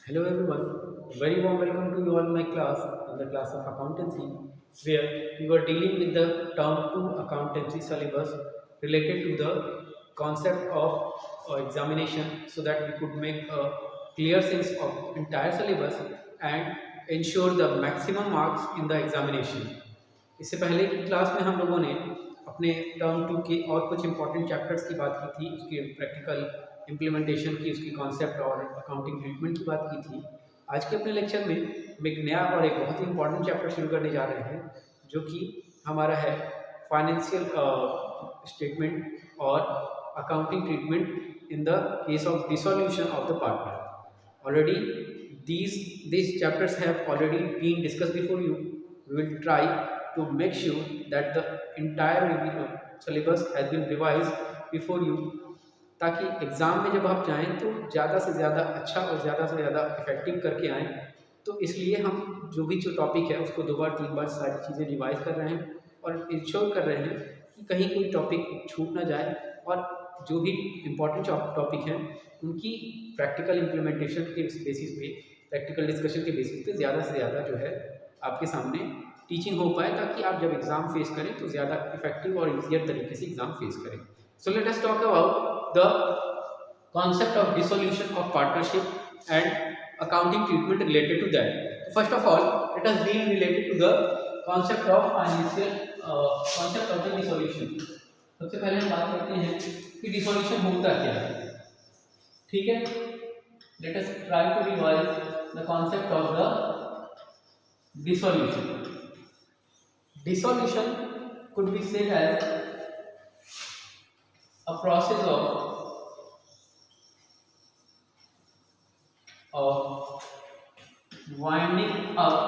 Hello everyone, very warm welcome to you all in my class, in the class of accountancy, where we were dealing with the term 2 accountancy syllabus related to the concept of examination so that we could make a clear sense of entire syllabus and ensure the maximum marks in the examination. इससे पहले की class में हम लोगों ने अपने term 2 के और कुछ इंपॉर्टेंट चैप्टर्स की बात की थी, उसकी प्रैक्टिकल इम्प्लीमेंटेशन की, उसकी कॉन्सेप्ट और अकाउंटिंग ट्रीटमेंट की बात की थी। आज के अपने लेक्चर में हम एक नया और एक बहुत ही इंपॉर्टेंट चैप्टर शुरू करने जा रहे हैं, जो कि हमारा है फाइनेंशियल स्टेटमेंट और accounting treatment in the case of dissolution of the partner. Already these chapters have already been discussed before you. We will try to make sure that the entire syllabus has been revised before you, ताकि exam में जब आप जाएँ तो ज़्यादा से ज़्यादा अच्छा और ज़्यादा से ज़्यादा इफेक्टिव करके आएँ। तो इसलिए हम जो टॉपिक है उसको 2 बार 3 बार सारी चीज़ें रिवाइज कर रहे हैं और इंश्योर कर रहे हैं कि कहीं कोई टॉपिक छूट ना जाए, और जो भी इम्पोर्टेंट टॉपिक हैं उनकी प्रैक्टिकल इम्प्लीमेंटेशन के बेसिस पे, प्रैक्टिकल डिस्कशन के बेसिस पे ज़्यादा से ज़्यादा जो है आपके सामने टीचिंग हो पाए, ताकि आप जब एग्ज़ाम फेस करें तो ज़्यादा इफेक्टिव और ईजियर तरीके से एग्ज़ाम फेस करें। So let us talk about the concept of dissolution of partnership and accounting treatment related to that. First of all, let us deal related to the concept of financial concept of the dissolution. सबसे पहले हम बात करते हैं कि dissolution होता क्या है। ठीक है, let us try to revise the concept of the dissolution. Dissolution could be said as a process of winding up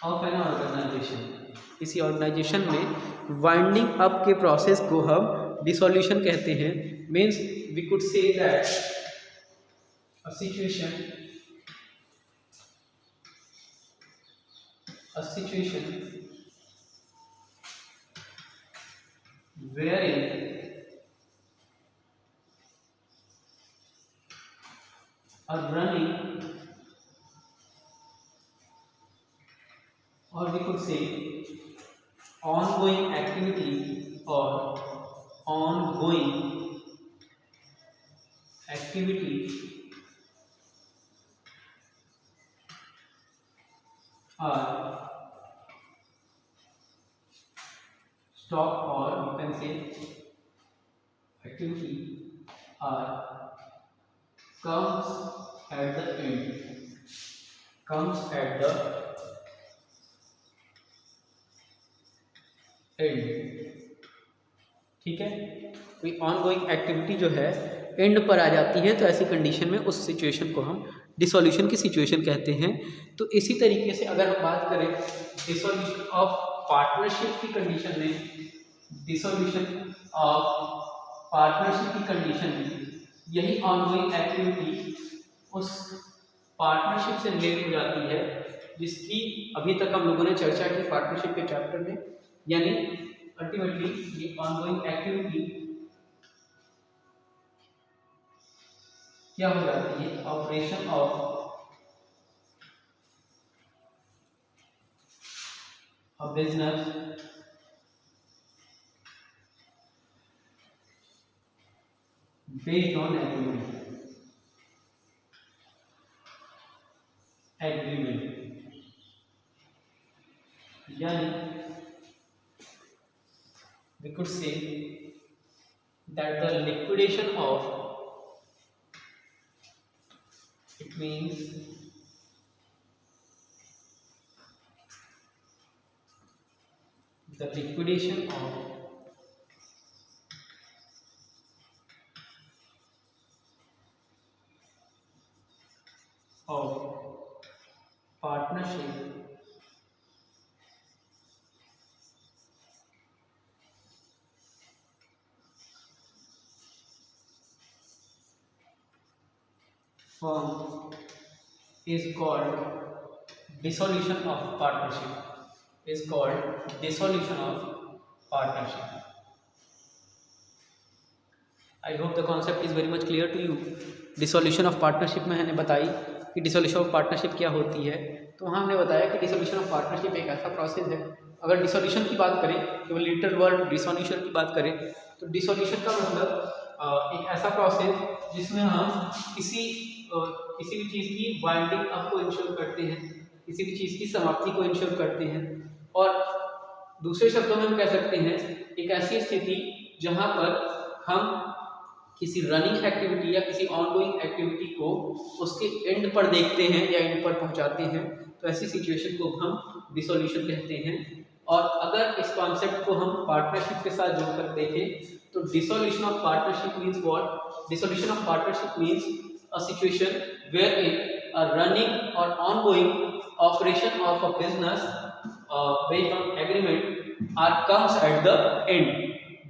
of an organization। किसी ऑर्गेनाइजेशन में वाइंडिंग अप के प्रोसेस को हम डिसोल्यूशन कहते हैं। Means we could say that a situation wherein a running, or we could say ongoing activity or ongoing activity are stop, or you can say activity are comes at the end, comes at the end। ठीक है, कोई ongoing activity जो है and पर आ जाती है, तो ऐसी कंडीशन में उस सिचुएशन को हम डिसोल्यूशन की सिचुएशन कहते हैं। तो इसी तरीके से अगर हम बात करें डिसोल्यूशन ऑफ पार्टनरशिप की कंडीशन में, डिसोल्यूशन ऑफ पार्टनरशिप की कंडीशन में यही ऑनगोइंग एक्टिविटी उस पार्टनरशिप से रिलेट हो जाती है जिसकी अभी तक हम लोगों ने चर्चा की पार्टनरशिप के चैप्टर में। यानी अल्टीमेटली ये ऑनगोइंग एक्टिविटी क्या हो जाती है, operation of a business based on agreement। यानी we could say that the liquidation of, it means the liquidation of partnership firm is called dissolution of partnership is called dissolution of partnership. I hope the concept is very much clear to you. Dissolution of partnership में हमने बताई कि dissolution of partnership क्या होती है। तो वहाँ हमने बताया कि डिसोल्यूशन ऑफ पार्टनरशिप एक ऐसा प्रोसेस है, अगर डिसोल्यूशन की बात करें, केवल लिटरल वर्ड डिसोल्यूशन की बात करें, तो डिसोल्यूशन का मतलब एक ऐसा प्रोसेस जिसमें हम किसी भी चीज़ की वाइंडिंग अप को इंश्योर करते हैं, किसी भी चीज़ की समाप्ति को इंश्योर करते हैं। और दूसरे शब्दों में हम कह सकते हैं एक ऐसी स्थिति जहाँ पर हम किसी रनिंग एक्टिविटी या किसी ऑनगोइंग एक्टिविटी को उसके एंड पर देखते हैं या एंड पर पहुंचाते हैं, तो ऐसी सिचुएशन को हम डिसोल्यूशन कहते हैं। और अगर इस कॉन्सेप्ट को हम पार्टनरशिप के साथ जोड़कर देखें तो dissolution of partnership means what? Dissolution of partnership means a situation where in a running और ongoing operation of a business based on agreement comes at the end.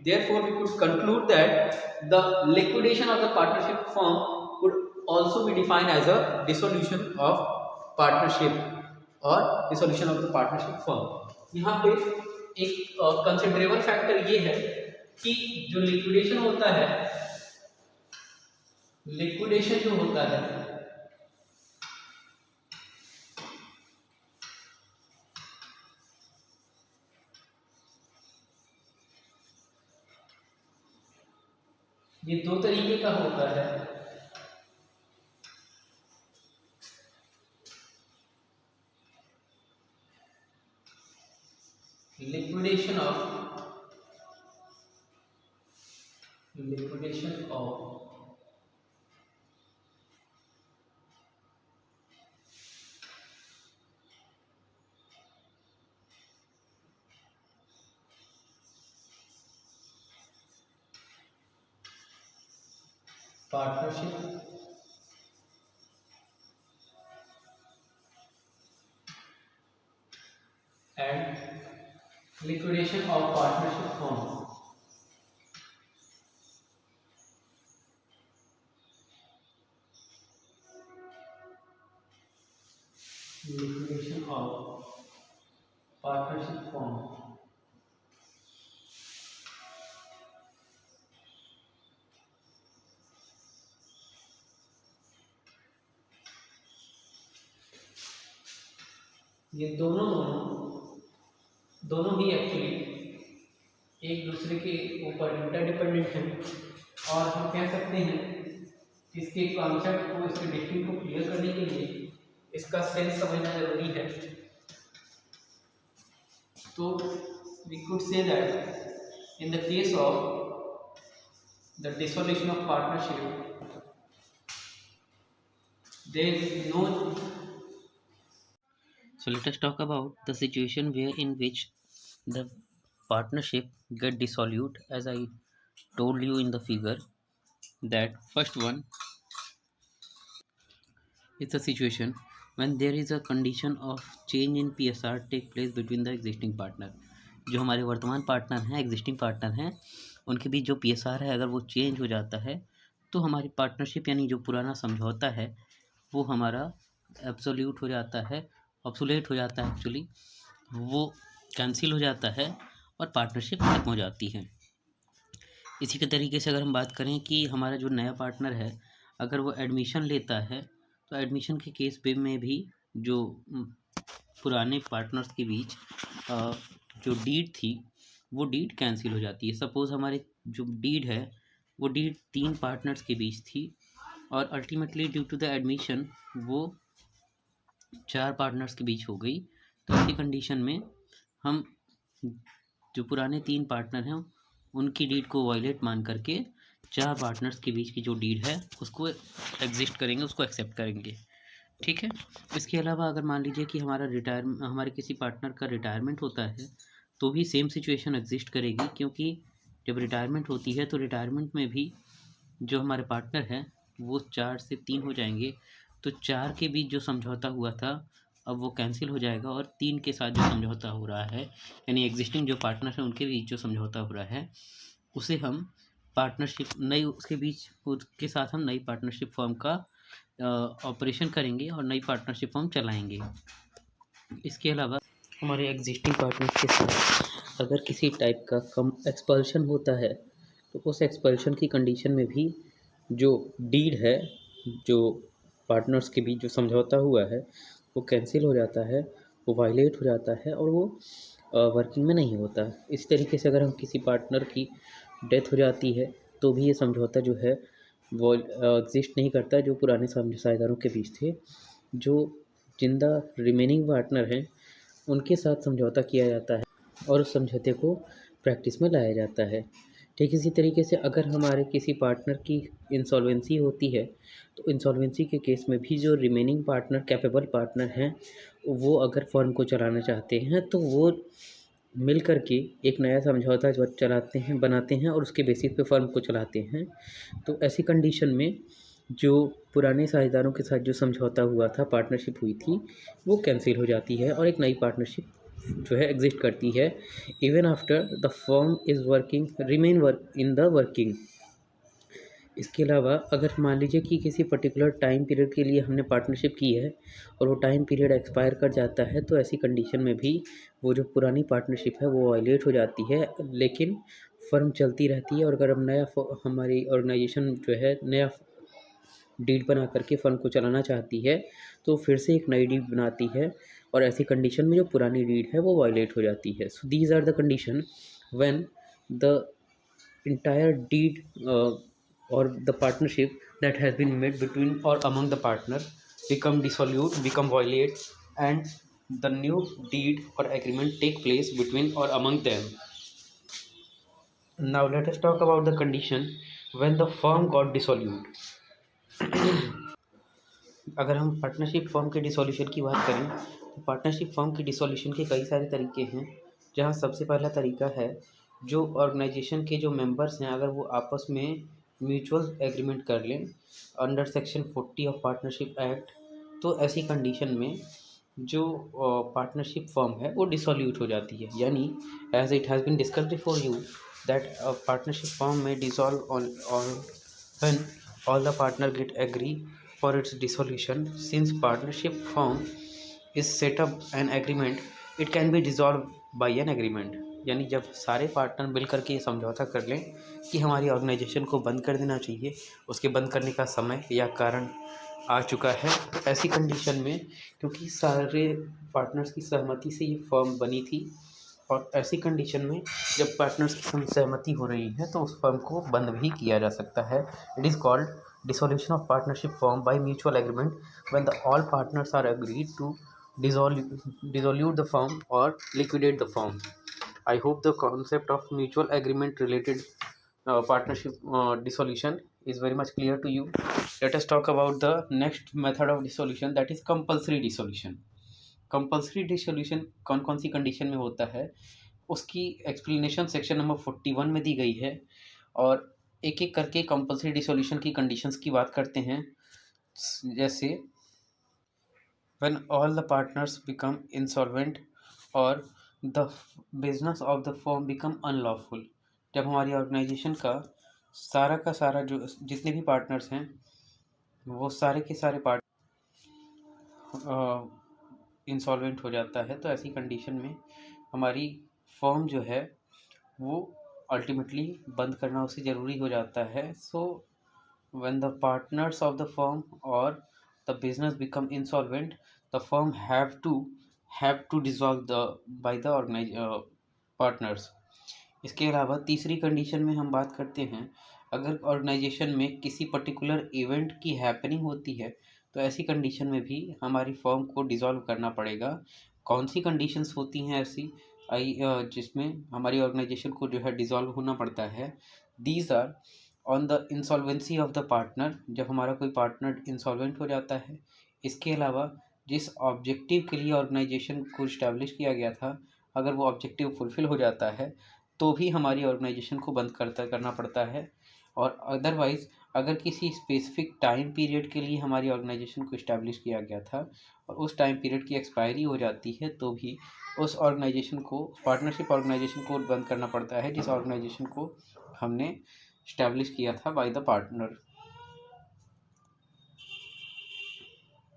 Therefore, we could conclude that the liquidation of the partnership firm could also be defined as a dissolution of partnership or dissolution of the partnership firm. यहाँ पे एक considerable factor ये है कि जो liquidation होता है, liquidation जो होता है ये दो तरीके का होता है। Liquidation of partnership and liquidation of partnership firm. Liquidation of partnership firm. ये दोनों ही एक्चुअली एक दूसरे के ऊपर इंटरडिपेंडेंट हैं और हम कह सकते हैं इसके कॉन्सेप्ट को, इसके डिस्टिंक्ट को क्लियर करने के लिए इसका सेंस समझना जरूरी है। तो we could say that in the case of the dissolution of partnership there is no. So let us talk about the situation where in which the partnership get dissolved. As I told you in the figure, that first one is the situation when there is a condition of change in PSR take place between the existing partner. जो हमारे वर्तमान partner हैं, existing partner हैं, उनके बीच जो PSR है अगर वो चेंज हो जाता है तो हमारी पार्टनरशिप यानी जो पुराना समझौता है वो हमारा एब्सोल्यूट हो जाता है, ऑब्सोलेट हो जाता है, एक्चुअली वो कैंसिल हो जाता है और पार्टनरशिप खत्म हो जाती है। इसी के तरीके से अगर हम बात करें कि हमारा जो नया पार्टनर है अगर वो एडमिशन लेता है तो एडमिशन के केस पे में भी जो पुराने पार्टनर्स के बीच जो डीड थी वो डीड कैंसिल हो जाती है। सपोज़ हमारे जो डीड है वो डीड 3 पार्टनर्स के बीच थी और ultimately due to the admission वो 4 पार्टनर्स के बीच हो गई। तो ऐसी कंडीशन में हम जो पुराने 3 पार्टनर हैं उनकी डीड को वायलेट मान करके 4 पार्टनर्स के बीच की जो डीड है उसको एग्जिस्ट करेंगे, उसको एक्सेप्ट करेंगे। ठीक है। इसके अलावा अगर मान लीजिए कि हमारे किसी पार्टनर का रिटायरमेंट होता है तो भी सेम सिचुएशन एग्जिस्ट करेगी, क्योंकि जब रिटायरमेंट होती है तो रिटायरमेंट में भी जो हमारे पार्टनर हैं वो 4 से 3 हो जाएंगे। तो 4 के बीच जो समझौता हुआ था अब वो कैंसिल हो जाएगा और 3 के साथ जो समझौता हो रहा है यानी एग्जिस्टिंग जो पार्टनर है उनके बीच जो समझौता हो रहा है उसे हम पार्टनरशिप उसके साथ हम नई पार्टनरशिप फर्म का ऑपरेशन करेंगे और नई पार्टनरशिप फर्म चलाएंगे। इसके अलावा हमारे एग्जिस्टिंग पार्टनर्स के साथ अगर किसी टाइप का कम एक्सपल्शन होता है तो उस एक्सपल्शन की कंडीशन में भी जो डीड है, जो पार्टनर्स के बीच जो समझौता हुआ है वो कैंसिल हो जाता है, वो वायलेट हो जाता है और वो वर्किंग में नहीं होता। इस तरीके से अगर हम किसी पार्टनर की डेथ हो जाती है तो भी ये समझौता जो है वो एग्जिस्ट नहीं करता, जो पुराने साझेदारों के बीच थे। जो जिंदा रिमेनिंग पार्टनर हैं उनके साथ समझौता किया जाता है और उस समझौते को प्रैक्टिस में लाया जाता है। ठीक इसी तरीके से अगर हमारे किसी पार्टनर की इंसॉल्वेंसी होती है तो इंसॉल्वेंसी के केस में भी जो रिमेनिंग पार्टनर कैपेबल पार्टनर हैं वो अगर फर्म को चलाना चाहते हैं तो वो मिल कर के एक नया समझौता जो चलाते हैं, बनाते हैं और उसके बेसिस पे फर्म को चलाते हैं। तो ऐसी कंडीशन में जो पुराने साझेदारों के साथ जो समझौता हुआ था, पार्टनरशिप हुई थी, वो कैंसिल हो जाती है और एक नई पार्टनरशिप जो है एग्जिस्ट करती है। Even after the firm is working remain work in the working. इसके अलावा अगर मान लीजिए कि किसी पर्टिकुलर टाइम पीरियड के लिए हमने पार्टनरशिप की है और वो टाइम पीरियड एक्सपायर कर जाता है तो ऐसी कंडीशन में भी वो जो पुरानी पार्टनरशिप है वो वायलेट हो जाती है, लेकिन फर्म चलती रहती है। और अगर हम हमारी ऑर्गेनाइजेशन जो है नया डीड बना करके फर्म को चलाना चाहती है तो फिर से एक नई डीड बनाती है और ऐसी कंडीशन में जो पुरानी डीड है वो वायलेट हो जाती है। So these are the condition when the entire deed or the partnership that has been made between or among the partner become dissolute, become violate, and the new deed or agreement take place between or among them. Now let us talk about the condition when the firm got dissolute. अगर हम partnership firm के dissolution की बात करें तो partnership firm की dissolution के कई सारे तरीके हैं, जहां सबसे पहला तरीका है जो ऑर्गेनाइजेशन के जो मेंबर्स हैं अगर वो आपस में म्यूचुअल एग्रीमेंट कर लें under section 40 of partnership act, तो ऐसी कंडीशन में जो पार्टनरशिप फर्म है वो डिसोल्यूट हो जाती है। यानी as it has been discussed before you that partnership firm में dissolve on when all the partner get agree for its dissolution. Since partnership firm is set up an agreement, it can be dissolved by an agreement. यानी जब सारे partner मिल करके ये समझौता कर लें कि हमारी ऑर्गेनाइजेशन को बंद कर देना चाहिए, उसके बंद करने का समय या कारण आ चुका है, तो ऐसी कंडीशन में क्योंकि सारे पार्टनर्स की सहमति से ये फर्म बनी थी और ऐसी कंडीशन में जब पार्टनर्स की सहमति हो रही है तो उस फर्म को बंद भी किया जा सकता है। It is called dissolution of partnership firm by mutual agreement when the all partners are agreed to dissolve the firm or liquidate the firm. I hope the concept of mutual agreement related partnership dissolution is very much clear to you. Let us talk about the next method of dissolution, that is compulsory dissolution. Compulsory dissolution कौन कौन सी condition में होता है उसकी explanation section number 41 में दी गई है और एक एक करके कंपल्सरी डिसोल्यूशन की कंडीशंस की बात करते हैं। जैसे when all the partners become insolvent और the business of the firm become unlawful. जब हमारी ऑर्गेनाइजेशन का सारा जो जितने भी पार्टनर्स हैं वो सारे के सारे इंसॉल्वेंट हो जाता है, तो ऐसी कंडीशन में हमारी फर्म जो है वो अल्टीमेटली बंद करना उसे ज़रूरी हो जाता है। So when the partners of the firm और the business become insolvent, the firm have to dissolve the by the organise partners. इसके अलावा तीसरी कंडीशन में हम बात करते हैं अगर ऑर्गेनाइजेशन में किसी पर्टिकुलर इवेंट की हैपनिंग होती है तो ऐसी कंडीशन में भी हमारी फर्म को डिसॉल्व करना पड़ेगा। कौन सी कंडीशंस होती हैं ऐसी जिसमें हमारी ऑर्गेनाइजेशन को जो है डिसॉल्व होना पड़ता है? These are on the insolvency of the partner, जब हमारा कोई पार्टनर इंसॉल्वेंट हो जाता है। इसके अलावा जिस ऑब्जेक्टिव के लिए ऑर्गेनाइजेशन को इस्टेब्लिश किया गया था अगर वो ऑब्जेक्टिव फुलफिल हो जाता है तो भी हमारी ऑर्गेनाइजेशन को बंद करना पड़ता है। और अदरवाइज़ अगर किसी स्पेसिफिक टाइम पीरियड के लिए हमारी ऑर्गेनाइजेशन को इस्टेब्लिश किया गया था और उस टाइम पीरियड की एक्सपायरी हो जाती है तो भी उस ऑर्गेनाइजेशन को, पार्टनरशिप ऑर्गेनाइजेशन को बंद करना पड़ता है जिस ऑर्गेनाइजेशन को हमने इस्टेब्लिश किया था बाय द पार्टनर।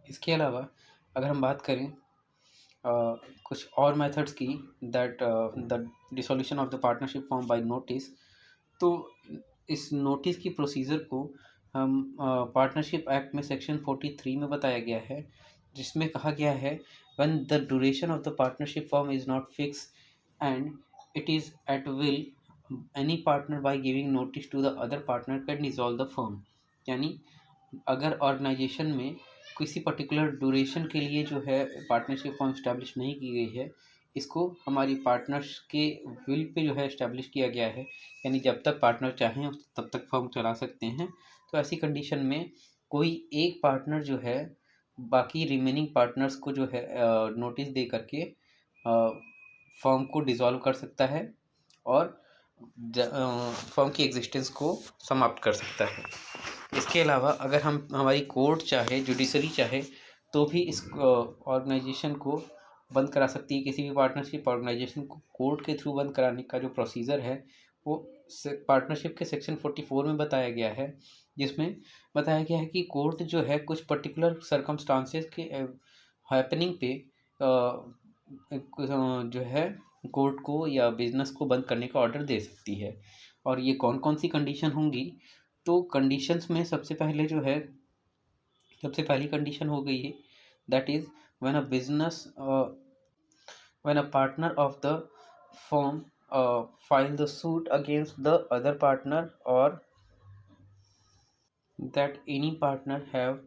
इसके अलावा अगर हम बात करें कुछ और मेथड्स की, that the dissolution of the partnership form by notice. तो इस नोटिस की प्रोसीजर को हम पार्टनरशिप एक्ट में सेक्शन 43 में बताया गया है, जिसमें कहा गया है when the duration of the partnership form is not fix and it is at will any partner by giving notice to the other partner can dissolve the firm. यानी अगर ऑर्गेनाइजेशन में किसी पर्टिकुलर ड्यूरेशन के लिए जो है partnership form establish नहीं की गई है, इसको हमारी पार्टनर्स के विल पे जो है इस्टेब्लिश किया गया है, यानी जब तक पार्टनर चाहें तब तक फर्म चला सकते हैं। तो ऐसी कंडीशन में कोई एक पार्टनर जो है बाकी रिमेनिंग पार्टनर्स को जो है नोटिस दे करके फर्म को डिसॉल्व कर सकता है और फर्म की एग्जिस्टेंस को समाप्त कर सकता है। इसके अलावा अगर हमारी कोर्ट चाहे, जुडिशरी चाहे, तो भी इस ऑर्गेनाइजेशन को बंद करा सकती है। किसी भी पार्टनरशिप ऑर्गेनाइजेशन को कोर्ट के थ्रू बंद कराने का जो प्रोसीजर है वो पार्टनरशिप के सेक्शन 44 में बताया गया है, जिसमें बताया गया है कि कोर्ट जो है कुछ पर्टिकुलर सर्कमस्टांसेस के हैपनिंग पे जो है कोर्ट को या बिजनेस को बंद करने का ऑर्डर दे सकती है। और ये कौन कौन सी कंडीशन होंगी, तो कंडीशंस में सबसे पहले जो है, सबसे पहली कंडीशन हो गई है, that is when a business when a partner of the firm file the suit against the other partner, or that any partner have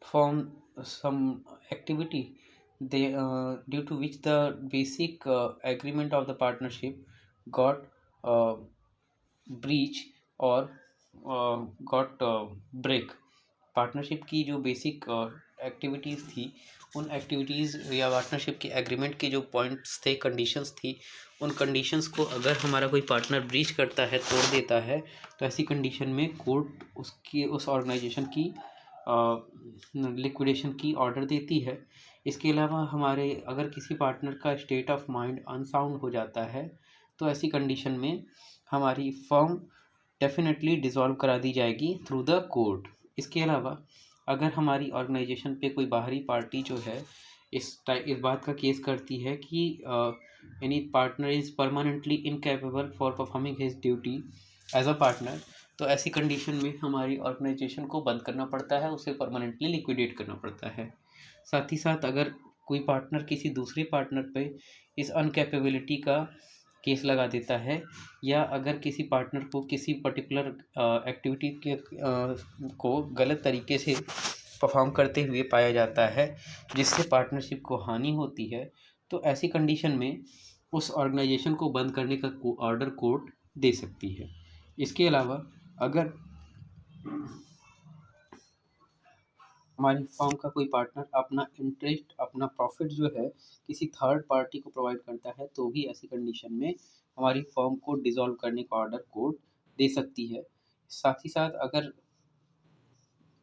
formed some activity they due to which the basic agreement of the partnership got breach or got break। Partnership की जो basic activities थी, उन activities या partnership के agreement के जो points थे, conditions थी, उन कंडीशंस को अगर हमारा कोई पार्टनर ब्रीच करता है, तोड़ देता है, तो ऐसी कंडीशन में कोर्ट उस ऑर्गेनाइजेशन की लिक्विडेशन की ऑर्डर देती है। इसके अलावा हमारे अगर किसी पार्टनर का स्टेट ऑफ माइंड अनसाउंड हो जाता है, तो ऐसी कंडीशन में हमारी फर्म डेफिनेटली डिसॉल्व करा दी जाएगी थ्रू द कोर्ट। इसके अलावा अगर हमारी ऑर्गेनाइजेशन पे कोई बाहरी पार्टी जो है इस बात का केस करती है कि any partner is permanently incapable for performing his duty as a partner, तो ऐसी कंडीशन में हमारी ऑर्गेनाइजेशन को बंद करना पड़ता है, उसे परमानेंटली लिक्विडेट करना पड़ता है। साथ ही साथ अगर कोई पार्टनर किसी दूसरे पार्टनर पे इस अनकैपेबिलिटी का केस लगा देता है, या अगर किसी पार्टनर को किसी पर्टिकुलर एक्टिविटी के को गलत तरीके से परफॉर्म करते हुए पाया जाता है जिससे पार्टनरशिप को हानि होती है, तो ऐसी कंडीशन में उस ऑर्गेनाइजेशन को बंद करने का ऑर्डर कोर्ट दे सकती है। इसके अलावा अगर हमारी फर्म का कोई पार्टनर अपना इंटरेस्ट, अपना प्रॉफिट जो है किसी थर्ड पार्टी को प्रोवाइड करता है, तो भी ऐसी कंडीशन में हमारी फर्म को डिसॉल्व करने का ऑर्डर कोर्ट दे सकती है। साथ ही साथ अगर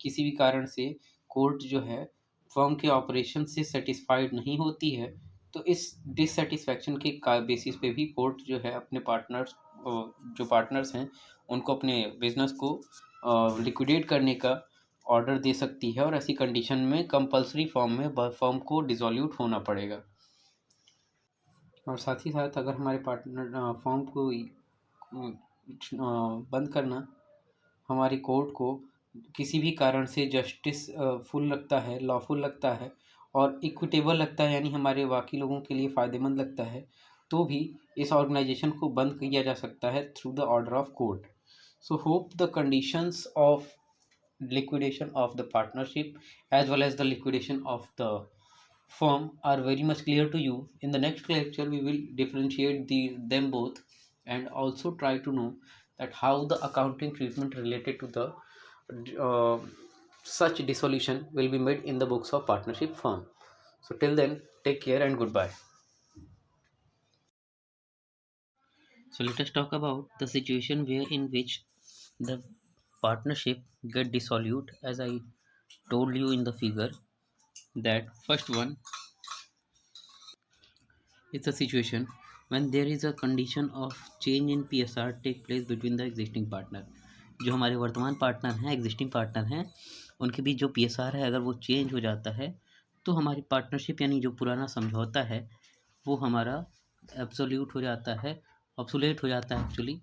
किसी भी कारण से कोर्ट जो है फर्म के ऑपरेशन से सेटिस्फाइड नहीं होती है, तो इस डिससेटिस्फैक्शन के बेसिस पे भी कोर्ट जो है अपने पार्टनर्स, जो पार्टनर्स हैं, उनको अपने बिजनेस को लिक्विडेट करने का ऑर्डर दे सकती है, और ऐसी कंडीशन में कंपलसरी फॉर्म में फर्म को डिसॉल्यूट होना पड़ेगा। और साथ ही साथ अगर हमारे पार्टनर फर्म को बंद करना हमारी कोर्ट को किसी भी कारण से जस्टिस फुल लगता है, लॉफुल लगता है और इक्विटेबल लगता है, यानी हमारे बाकी लोगों के लिए फ़ायदेमंद लगता है, तो भी इस ऑर्गेनाइजेशन को बंद किया जा सकता है through the order of court. So hope the conditions of liquidation of the partnership as well as the liquidation of the firm are very much clear to you. In the next lecture we will differentiate them both and also try to know that how the accounting treatment related to the uh, such dissolution will be made in the books of partnership firm. So till then, take care and goodbye. So let us talk about the situation where in which the partnership get dissolute. As I told you in the figure, that first one is a situation when there is a condition of change in PSR take place between the existing partner। जो हमारे वर्तमान partner हैं, existing partner हैं, उनके बीच जो PSR है अगर वो चेंज हो जाता है, तो हमारी पार्टनरशिप यानी जो पुराना समझौता है वो हमारा एब्सोल्यूट हो जाता है, ऑब्सोलेट हो जाता है एक्चुअली,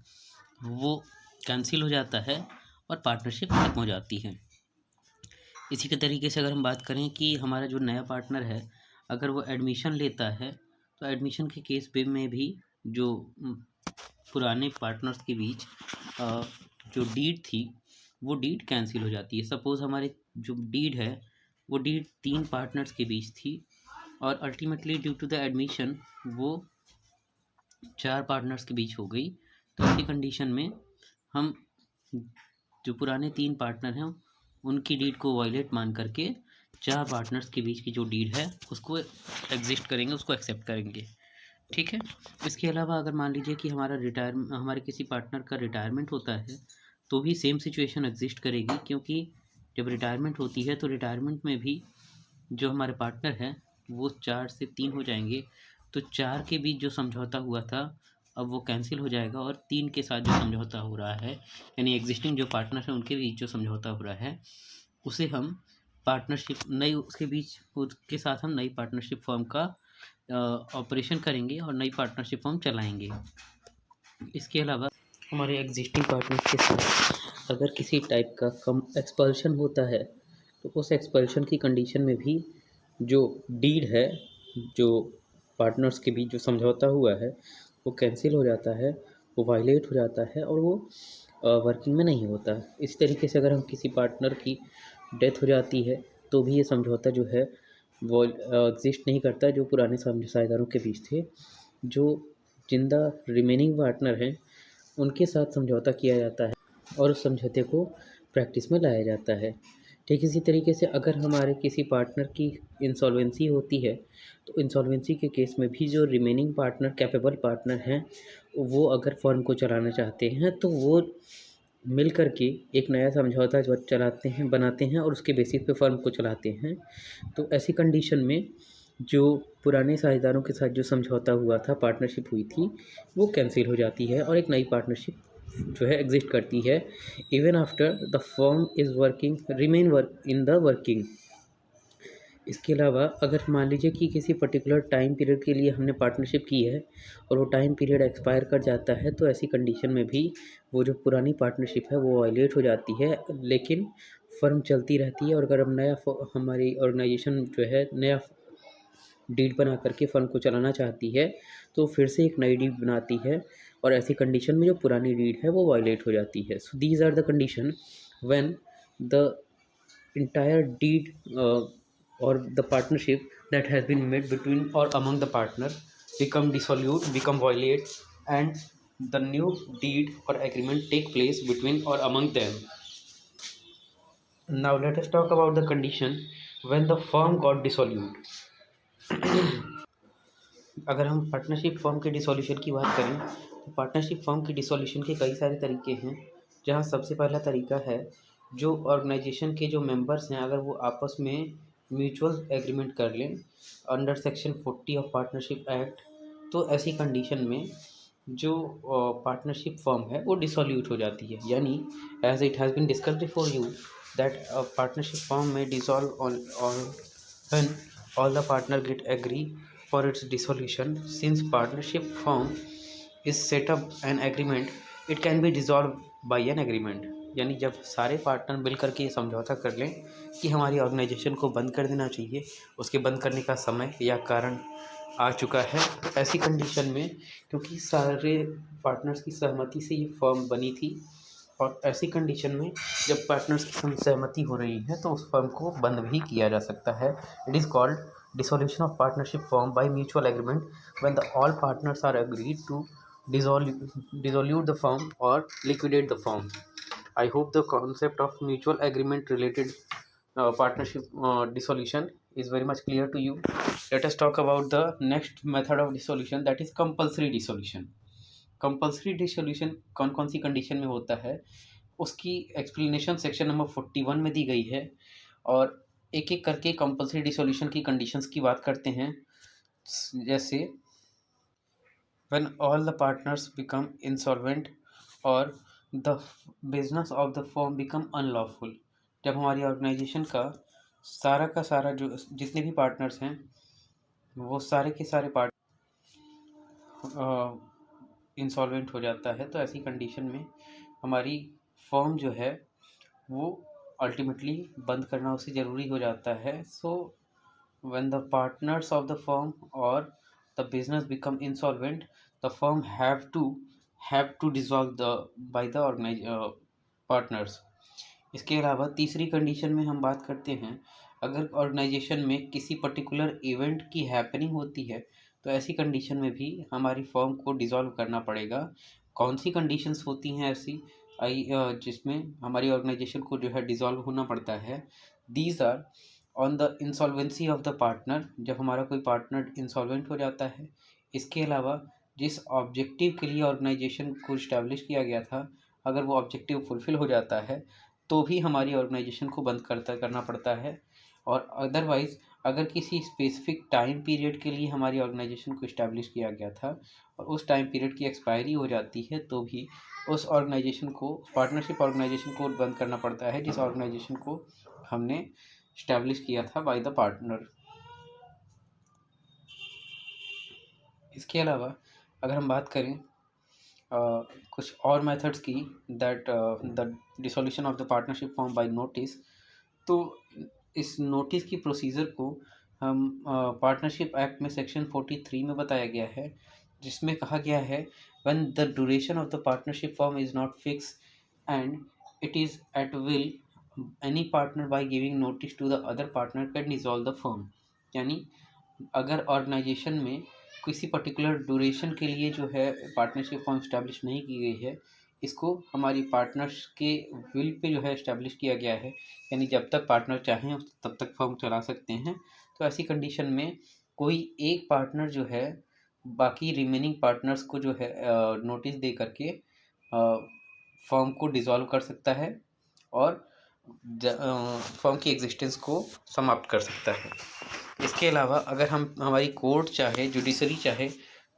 वो कैंसिल हो जाता है और पार्टनरशिप खत्म हो जाती है। इसी के तरीके से अगर हम बात करें कि हमारा जो नया पार्टनर है अगर वो एडमिशन लेता है तो एडमिशन के केस पे में भी जो पुराने पार्टनर्स के बीच जो डीड थी वो डीड कैंसिल हो जाती है। सपोज़ हमारे जो डीड है वो डीड 3 पार्टनर्स के बीच थी और ultimately due to the admission वो 4 पार्टनर्स के बीच हो गई। तो ऐसी कंडीशन में हम जो पुराने 3 पार्टनर हैं उनकी डीड को वायलेट मान करके 4 पार्टनर्स के बीच की जो डीड है उसको एग्जिस्ट करेंगे, उसको एक्सेप्ट करेंगे। ठीक है। इसके अलावा अगर मान लीजिए कि हमारे किसी पार्टनर का रिटायरमेंट होता है तो भी सेम सिचुएशन एग्जिस्ट करेगी, क्योंकि जब रिटायरमेंट होती है तो रिटायरमेंट में भी जो हमारे पार्टनर हैं वो 4 से 3 हो जाएंगे। तो 4 के बीच जो समझौता हुआ था अब वो कैंसिल हो जाएगा और 3 के साथ जो समझौता हो रहा है यानी एग्जिस्टिंग जो पार्टनर हैं उनके बीच जो समझौता हो रहा है उसे हम पार्टनरशिप नई उसके बीच उसके साथ हम नई पार्टनरशिप फर्म का ऑपरेशन करेंगे और नई पार्टनरशिप फर्म चलाएंगे। इसके अलावा हमारे एग्जिस्टिंग पार्टनर के साथ अगर किसी टाइप का कम एक्सपल्शन होता है तो उस एक्सपल्शन की कंडीशन में भी जो डीड है, जो पार्टनर्स के बीच जो समझौता हुआ है वो कैंसिल हो जाता है, वो वायलेट हो जाता है और वो वर्किंग में नहीं होता। इस तरीके से अगर हम किसी पार्टनर की डेथ हो जाती है तो भी ये समझौता जो है वो एग्जिस्ट नहीं करता जो पुराने साझेदारों के बीच थे। जो जिंदा रिमेनिंग पार्टनर हैं उनके साथ समझौता किया जाता है और उस समझौते को प्रैक्टिस में लाया जाता है। ठीक इसी तरीके से अगर हमारे किसी पार्टनर की इंसॉल्वेंसी होती है तो इंसॉल्वेंसी के केस में भी जो रिमेनिंग पार्टनर कैपेबल पार्टनर हैं वो अगर फर्म को चलाना चाहते हैं तो वो मिल कर के एक नया समझौता जो चलाते हैं बनाते हैं और उसके बेसिस पे फर्म को चलाते हैं। तो ऐसी कंडीशन में जो पुराने साझेदारों के साथ जो समझौता हुआ था, पार्टनरशिप हुई थी, वो कैंसिल हो जाती है और एक नई पार्टनरशिप जो है एग्जिस्ट करती है even after the firm is working remain work in the working. इसके अलावा अगर मान लीजिए कि किसी पर्टिकुलर टाइम पीरियड के लिए हमने पार्टनरशिप की है और वो टाइम पीरियड एक्सपायर कर जाता है तो ऐसी कंडीशन में भी वो जो पुरानी पार्टनरशिप है वो वायलेट हो जाती है, लेकिन फर्म चलती रहती है। और अगर हम हमारी ऑर्गेनाइजेशन जो है नया डीड बना करके फर्म को चलाना चाहती है तो फिर से एक नई डीड बनाती है और ऐसी कंडीशन में जो पुरानी डीड है वो वायलेट हो जाती है। So these are the condition when the entire deed or the partnership that has been made between or among the partner become dissolute, become violate, and the new deed or agreement take place between or among them. Now let us talk about the condition when the firm got dissolute. अगर हम partnership firm के dissolution की बात करें तो partnership firm के dissolution के कई सारे तरीके हैं, जहां सबसे पहला तरीका है जो ऑर्गेनाइजेशन के जो मेंबर्स हैं अगर वो आपस में म्यूचुअल एग्रीमेंट कर लें under section 40 of partnership act, तो ऐसी कंडीशन में जो पार्टनरशिप फर्म है वो डिसोल्यूट हो जाती है। यानी as it has been discussed before you that partnership firm में dissolve on when all the partner get agree for its dissolution. Since partnership firm is set up an agreement it can be dissolved by an agreement। यानी जब सारे partner मिल करके ये समझौता कर लें कि हमारी ऑर्गेनाइजेशन को बंद कर देना चाहिए, उसके बंद करने का समय या कारण आ चुका है, तो ऐसी कंडीशन में क्योंकि सारे पार्टनर्स की सहमति से ये फर्म बनी थी और ऐसी कंडीशन में जब पार्टनर्स की सहमति हो रही है तो उस फर्म को बंद भी किया जा सकता है। It is called dissolution of partnership firm by mutual agreement when the all partners are agreed to dissolve the firm or liquidate the firm. I hope the concept of mutual agreement related partnership dissolution is very much clear to you. Let us talk about the next method of dissolution, that is compulsory dissolution. Compulsory dissolution कौन कौन सी condition में होता है उसकी explanation section number 41 में दी गई है और एक एक करके कंपल्सरी डिसोल्यूशन की कंडीशंस की बात करते हैं। जैसे when all the partners become insolvent और the business of the firm become unlawful, जब हमारी ऑर्गेनाइजेशन का सारा का सारा जो जितने भी पार्टनर्स हैं वो सारे के सारे इंसॉल्वेंट हो जाता है, तो ऐसी कंडीशन में हमारी फर्म जो है वो अल्टीमेटली बंद करना उसे ज़रूरी हो जाता है। सो when the partners of the firm or the business become insolvent, the firm have to dissolve the by the partners. इसके अलावा तीसरी कंडीशन में हम बात करते हैं, अगर ऑर्गेनाइजेशन में किसी पर्टिकुलर इवेंट की हैपनिंग होती है तो ऐसी कंडीशन में भी हमारी फर्म को डिसॉल्व करना पड़ेगा। कौन सी कंडीशंस होती हैं ऐसी जिसमें हमारी ऑर्गेनाइजेशन को जो है डिसॉल्व होना पड़ता है? These are on the insolvency of the partner, जब हमारा कोई पार्टनर इंसॉल्वेंट हो जाता है। इसके अलावा जिस ऑब्जेक्टिव के लिए ऑर्गेनाइजेशन को इस्टेब्लिश किया गया था, अगर वो ऑब्जेक्टिव फुलफ़िल हो जाता है तो भी हमारी ऑर्गेनाइजेशन को बंद करना पड़ता है। और अदरवाइज़ अगर किसी स्पेसिफिक टाइम पीरियड के लिए हमारी ऑर्गेनाइजेशन को इस्टेब्लिश किया गया था और उस टाइम पीरियड की एक्सपायरी हो जाती है तो भी उस ऑर्गेनाइजेशन को, पार्टनरशिप ऑर्गेनाइजेशन को बंद करना पड़ता है जिस ऑर्गेनाइजेशन को हमने इस्टेब्लिश किया था बाय द पार्टनर। इसके अलावा अगर हम बात करें कुछ और मेथड्स की, that the dissolution of the partnership form by notice, तो इस नोटिस की प्रोसीजर को हम पार्टनरशिप एक्ट में सेक्शन 43 में बताया गया है, जिसमें कहा गया है when the duration of the partnership form is not fix and it is at will, any partner by giving notice to the other partner can dissolve the firm. यानी अगर ऑर्गेनाइजेशन में किसी पर्टिकुलर ड्यूरेशन के लिए जो है partnership form establish नहीं की गई है, इसको हमारी पार्टनर्स के विल पे जो है इस्टेब्लिश किया गया है, यानी जब तक पार्टनर चाहें तब तक फर्म चला सकते हैं। तो ऐसी कंडीशन में कोई एक पार्टनर जो है बाकी रिमेनिंग पार्टनर्स को जो है नोटिस दे करके फर्म को डिसॉल्व कर सकता है और फर्म की एग्जिस्टेंस को समाप्त कर सकता है। इसके अलावा अगर हमारी कोर्ट चाहे, जुडिशरी चाहे,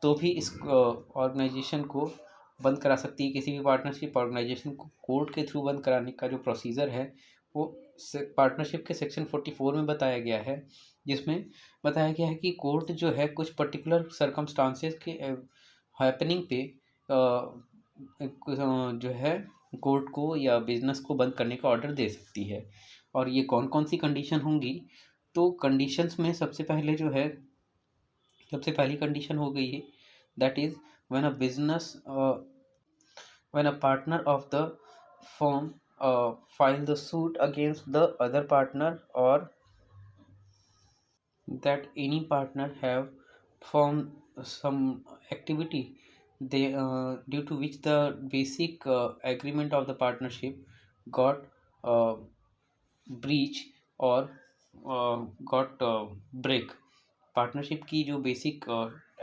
तो भी इस ऑर्गेनाइजेशन को बंद करा सकती है। किसी भी पार्टनरशिप ऑर्गेनाइजेशन को कोर्ट के थ्रू बंद कराने का जो प्रोसीजर है वो पार्टनरशिप के सेक्शन 44 में बताया गया है, जिसमें बताया गया है कि कोर्ट जो है कुछ पर्टिकुलर सर्कमस्टांसेस के हैपनिंग पे जो है कोर्ट को या बिजनेस को बंद करने का ऑर्डर दे सकती है। और ये कौन कौन सी कंडीशन होंगी? तो कंडीशंस में सबसे पहले जो है, सबसे पहली कंडीशन हो गई है, that is when a business when a partner of the firm file the suit against the other partner और that any partner have formed some activity they due to which the basic agreement of the partnership got breach or got break। Partnership की जो basic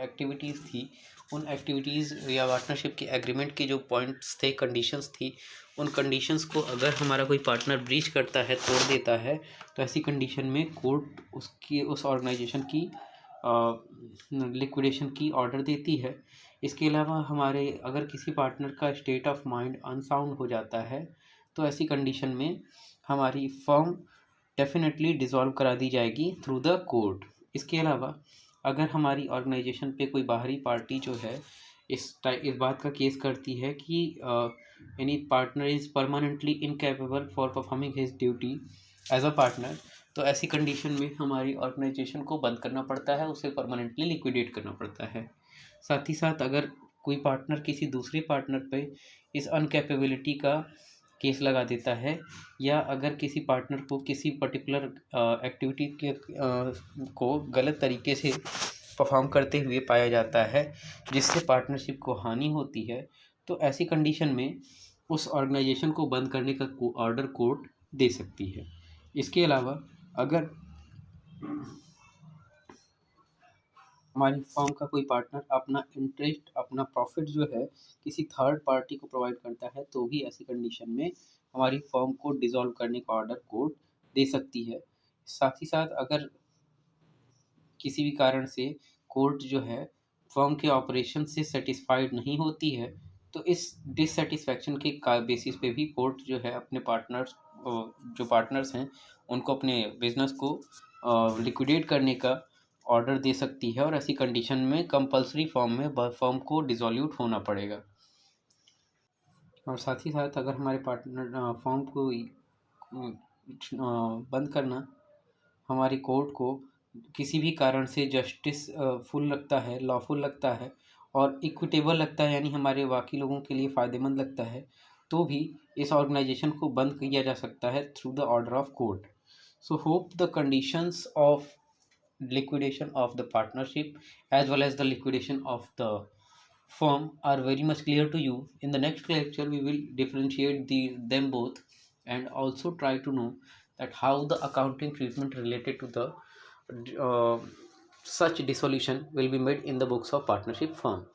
activities थी, उन activities या partnership के agreement के जो points थे, कंडीशंस थी, उन कंडीशंस को अगर हमारा कोई पार्टनर ब्रीच करता है, तोड़ देता है, तो ऐसी कंडीशन में कोर्ट उस ऑर्गेनाइजेशन की लिक्विडेशन की ऑर्डर देती है। इसके अलावा हमारे अगर किसी पार्टनर का स्टेट ऑफ माइंड अनसाउंड हो जाता है तो ऐसी कंडीशन में हमारी फर्म डेफिनेटली डिसॉल्व करा दी जाएगी थ्रू द कोर्ट। इसके अलावा अगर हमारी ऑर्गेनाइजेशन पे कोई बाहरी पार्टी जो है इस बात का केस करती है कि any partner is permanently incapable for performing his duty as a partner, तो ऐसी कंडीशन में हमारी ऑर्गेनाइजेशन को बंद करना पड़ता है, उसे परमानेंटली लिक्विडेट करना पड़ता है। साथ ही साथ अगर कोई पार्टनर किसी दूसरे पार्टनर पे इस अनकैपेबिलिटी का केस लगा देता है, या अगर किसी पार्टनर को किसी पर्टिकुलर एक्टिविटी के को गलत तरीके से परफॉर्म करते हुए पाया जाता है जिससे पार्टनरशिप को हानि होती है, तो ऐसी कंडीशन में उस ऑर्गेनाइजेशन को बंद करने का ऑर्डर कोर्ट दे सकती है। इसके अलावा अगर हमारी फर्म का कोई पार्टनर अपना इंटरेस्ट, अपना प्रॉफिट जो है किसी थर्ड पार्टी को प्रोवाइड करता है, तो भी ऐसी कंडीशन में हमारी फर्म को डिसॉल्व करने का ऑर्डर कोर्ट दे सकती है। साथ ही साथ अगर किसी भी कारण से कोर्ट जो है फर्म के ऑपरेशन से सेटिस्फाइड नहीं होती है, तो इस डिससेटिस्फैक्शन के बेसिस पे भी कोर्ट जो है अपने पार्टनर्स, जो पार्टनर्स हैं, उनको अपने बिजनेस को लिक्विडेट करने का ऑर्डर दे सकती है, और ऐसी कंडीशन में कंपलसरी फॉर्म में फर्म को डिसॉल्यूट होना पड़ेगा। और साथ ही साथ अगर हमारे पार्टनर फॉर्म को बंद करना हमारी कोर्ट को किसी भी कारण से जस्टिस फुल लगता है, लॉफुल लगता है और इक्विटेबल लगता है, यानी हमारे बाकी लोगों के लिए फ़ायदेमंद लगता है, तो भी इस ऑर्गेनाइजेशन को बंद किया जा सकता है through the order of court. So hope the conditions of liquidation of the partnership as well as the liquidation of the firm are very much clear to you. In the next lecture we will differentiate them both and also try to know that how the accounting treatment related to the uh, such dissolution will be made in the books of partnership firm.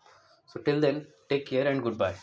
So till then, take care and goodbye.